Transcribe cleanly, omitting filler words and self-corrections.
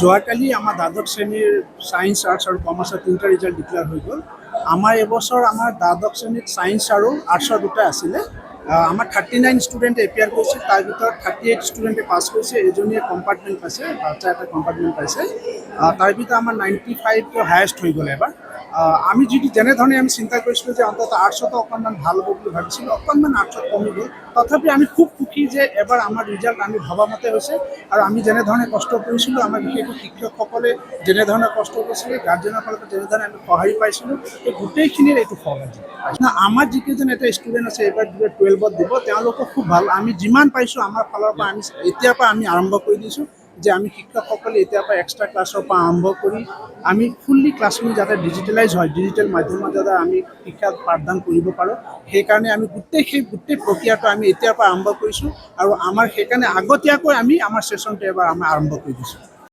যোৱাকালি আমাৰ দ্বাদশ শ্ৰেণীৰ ছায়েন্স আৰ্টছ আৰু কমাৰ্চৰ তিনিটা ৰিজাল্ট ডিক্লেয়াৰ হৈ গ'ল। আমাৰ এইবছৰ আমাৰ দ্বাদশ শ্ৰেণীত ছায়েন্স আৰু আৰ্টছৰ দুটা আছিলে। আমাৰ 39 ষ্টুডেণ্টে এপিয়াৰ কৰিছিল, তাৰ ভিতৰত 38 ষ্টুডেণ্টে পাছ কৰিছে, এজনীয়ে কম্পাৰ্টমেণ্ট পাইছে, বাচ্চা এটা কম্পাৰ্টমেণ্ট পাইছে। তাৰ ভিতৰত আমাৰ 95টো হায়েষ্ট হৈ গ'ল এবাৰ। আমি যেনেধৰণে আমি চিন্তা কৰিছিলোঁ যে অন্ততঃ আৰ্টছতো অকণমান ভাল হ'ব বুলি ভাবিছিলোঁ, অকণমান আৰ্টছত কমি গ'ল। তথাপি আমি খুব সুখী যে এবাৰ আমাৰ ৰিজাল্ট আমি ভবামতে হৈছে আৰু আমি যেনেধৰণে কষ্ট কৰিছিলোঁ, আমাৰ বিশেষকৈ শিক্ষকসকলে যেনেধৰণে কষ্ট কৰিছিলে, গাৰ্জেনৰ ফালৰ পৰা যেনেধৰণে আমি সঁহাৰি পাইছিলোঁ, এই গোটেইখিনিৰ এইটো ফল আজি। আমাৰ যিকেইজন এটা ষ্টুডেণ্ট আছে এইবাৰ 12ত দিব, তেওঁলোকো খুব ভাল। আমি যিমান পাইছোঁ আমাৰ ফালৰ পৰা আমি এতিয়াৰ পৰা আমি আৰম্ভ কৰি দিছোঁ যে আমি শিক্ষকসকলে এতিয়াৰ পৰা এক্সট্ৰা ক্লাছৰ পৰা আৰম্ভ কৰি আমি ফুল্লি ক্লাছখিনি যাতে ডিজিটেলাইজ হয়, ডিজিটেল মাধ্যমত যাতে আমি শিক্ষা পাঠদান কৰিব পাৰোঁ, সেইকাৰণে আমি গোটেই প্ৰক্ৰিয়াটো আমি এতিয়াৰ পৰা আৰম্ভ কৰিছোঁ আৰু আমাৰ সেইকাৰণে আগতীয়াকৈ আমি আমাৰ ছেশ্যনটো এবাৰ আমি আৰম্ভ কৰি দিছোঁ।